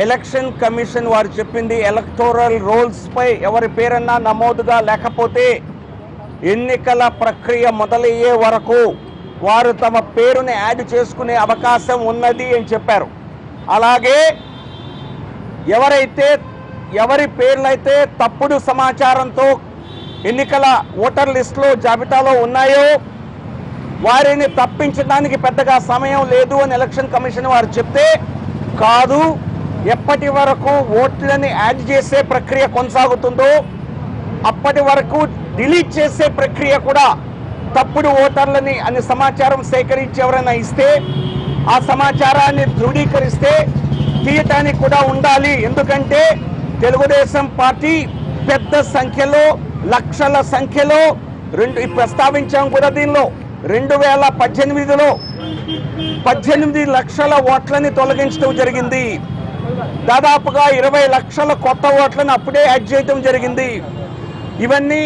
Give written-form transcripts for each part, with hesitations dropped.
Election commission వారు చెప్పింది electoral roles పై ఎవరి పేరన్నా నమోదుగా లేకపోతే ఎన్నికల ప్రక్రియ మొదలయ్యే వరకు వారు తమ పేరుని యాడ్ చేసుకునే అవకాశం ఉన్నది అని చెప్పారు. అలాగే ఎవరి పేర్లైతే తప్పుడు సమాచారంతో ఎన్నికల ఓటర్ లిస్టులో జాబితాలో ఉన్నాయో వారిని తప్పించడానికి పెద్దగా సమయం లేదు అని ఎలక్షన్ కమిషన్ వారు చెప్తే, కాదు ఎప్పటి వరకు ఓట్లని యాడ్ చేసే ప్రక్రియ కొనసాగుతుందో అప్పటి వరకు డిలీట్ చేసే ప్రక్రియ కూడా, తప్పుడు ఓటర్లని అనే సమాచారం సేకరించి ఎవరైనా ఇస్తే ఆ సమాచారాన్ని ధృవీకరిస్తే తీయటానికి కూడా ఉండాలి. ఎందుకంటే తెలుగుదేశం పార్టీ పెద్ద సంఖ్యలో, లక్షల సంఖ్యలో ప్రస్తావించాం కూడా దీనిలో 2018లో 18 లక్షల ఓట్లని తొలగించడం జరిగింది. దాదాపుగా 20 లక్షల కొత్త ఓట్లను అప్పుడే యాడ్ చేయడం జరిగింది. ఇవన్నీ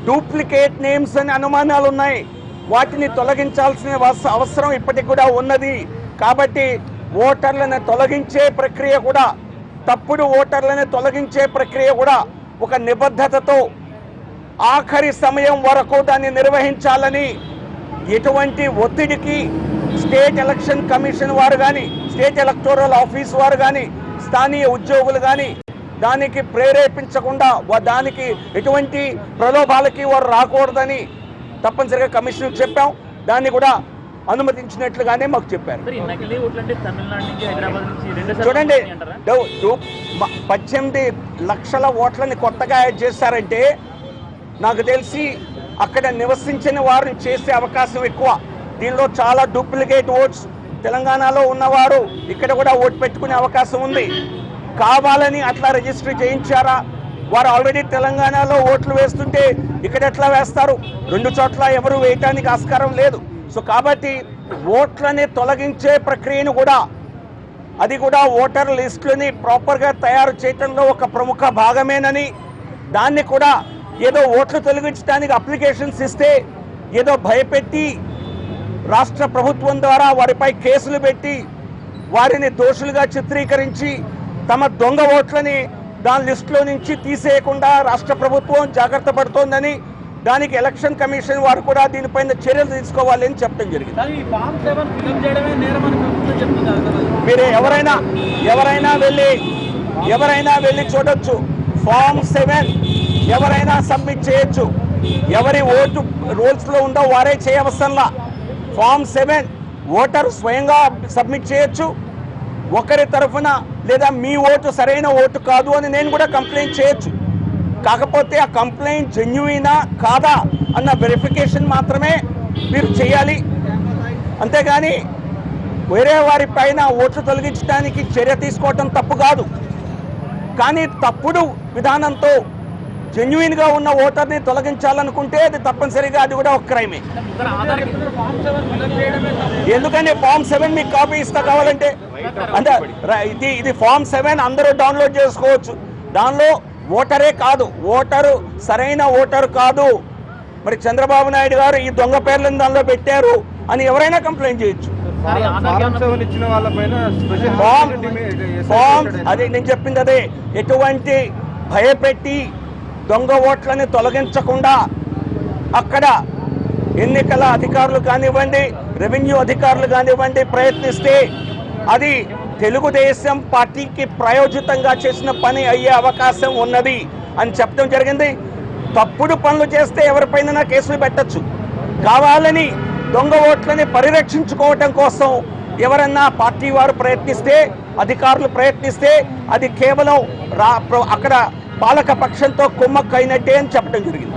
డూప్లికేట్ నేమ్స్ అని అనుమానాలు ఉన్నాయి. వాటిని తొలగించాల్సిన అవసరం ఇప్పటికి కూడా ఉన్నది. కాబట్టి ఓటర్లను తొలగించే ప్రక్రియ కూడా, తప్పుడు ఓటర్లను తొలగించే ప్రక్రియ కూడా ఒక నిబద్ధతతో ఆఖరి సమయం వరకు దాన్ని నిర్వహించాలని, ఎటువంటి ఒత్తిడికి స్టేట్ ఎలక్షన్ కమిషన్ వారు కానీ, స్టేట్ ఎలక్టోరల్ ఆఫీస్ వారు కానీ, స్థానియ ఉద్యోగులు కానీ దానికి ప్రేరేపించకుండా, దానికి ఎటువంటి ప్రలోభాలకి వారు రాకూడదని తప్పనిసరిగా కమిషన్ చెప్పాం. దాన్ని కూడా అనుమతించినట్లుగానే మాకు చెప్పారు. చూడండి, 18 లక్షల ఓట్లని కొత్తగా యాడ్ చేశారంటే నాకు తెలిసి అక్కడ నివసించిన వారిని చేసే అవకాశం ఎక్కువ. దీనిలో చాలా డూప్లికేట్ ఓట్స్ తెలంగాణలో ఉన్నవారు ఇక్కడ కూడా ఓటు పెట్టుకునే అవకాశం ఉంది. కావాలని అట్లా రిజిస్ట్రీ చేయించారా? వారు ఆల్రెడీ తెలంగాణలో ఓట్లు వేస్తుంటే ఇక్కడ ఎట్లా వేస్తారు? 2 చోట్ల ఎవరు వేయటానికి ఆస్కారం లేదు. సో కాబట్టి ఓట్లని తొలగించే ప్రక్రియను కూడా, అది కూడా ఓటర్ లిస్టులని ప్రాపర్గా తయారు చేయడంలో ఒక ప్రముఖ భాగమేనని, దాన్ని కూడా ఏదో ఓట్లు తొలగించడానికి అప్లికేషన్స్ ఇస్తే ఏదో భయపెట్టి రాష్ట్ర ప్రభుత్వం ద్వారా వారిపై కేసులు పెట్టి వారిని దోషులుగా చిత్రీకరించి తమ దొంగ ఓట్లని దాని లిస్టులో నుంచి తీసేయకుండా రాష్ట్ర ప్రభుత్వం జాగ్రత్త పడుతోందని, దానికి ఎలక్షన్ కమిషన్ వారు కూడా దీనిపైన చర్యలు తీసుకోవాలి అని చెప్పడం జరిగింది. మీరు ఎవరైనా వెళ్ళి చూడొచ్చు. ఫామ్ 7 ఎవరైనా సబ్మిట్ చేయొచ్చు. ఎవరి ఓటు రూల్స్లో ఉందో వారే చేయవసరంలా. ఫామ్ 7 ఓటరు స్వయంగా సబ్మిట్ చేయొచ్చు. ఒకరి తరఫున లేదా మీ ఓటు సరైన ఓటు కాదు అని నేను కూడా కంప్లైంట్ చేయొచ్చు. కాకపోతే ఆ కంప్లైంట్ జెన్యూనా కాదా అన్న వెరిఫికేషన్ మాత్రమే మీరు చేయాలి. అంతేగాని వేరే వారి పైన ఓట్లు తొలగించడానికి చర్య తీసుకోవటం తప్పు కాదు. కానీ తప్పుడు విధానంతో జెన్యూన్గా ఉన్న ఓటర్ని తొలగించాలనుకుంటే అది తప్పనిసరిగా అది కూడా ఒక క్రైమే. ఎందుకని ఫామ్ 7 మీకు కాపీ ఇస్తా కావాలంటే, అంటే ఇది ఫామ్ 7 అందరూ డౌన్లోడ్ చేసుకోవచ్చు. దానిలో ఓటరే కాదు, ఓటరు సరైన ఓటరు కాదు, మరి చంద్రబాబు నాయుడు గారు ఈ దొంగ పేర్లను దానిలో పెట్టారు అని ఎవరైనా కంప్లైంట్ చేయొచ్చు. అదే నేను చెప్పింది, అదే ఎటువంటి భయపెట్టి దొంగ ఓట్లని తొలగించకుండా అక్కడ ఎన్నికల అధికారులు కానివ్వండి, రెవెన్యూ అధికారులు కానివ్వండి ప్రయత్నిస్తే అది తెలుగుదేశం పార్టీకి ప్రయోజితంగా చేసిన పని అయ్యే అవకాశం ఉన్నది అని చెప్పడం జరిగింది. తప్పుడు పనులు చేస్తే ఎవరిపైన కేసులు పెట్టచ్చు. కావాలని దొంగ ఓట్లని పరిరక్షించుకోవటం కోసం ఎవరన్నా పార్టీ వారు ప్రయత్నిస్తే, అధికారులు ప్రయత్నిస్తే అది కేవలం అక్కడ పాలక పక్షంతో కుమ్మక్కైనట్టే అని చెప్పడం జరిగింది.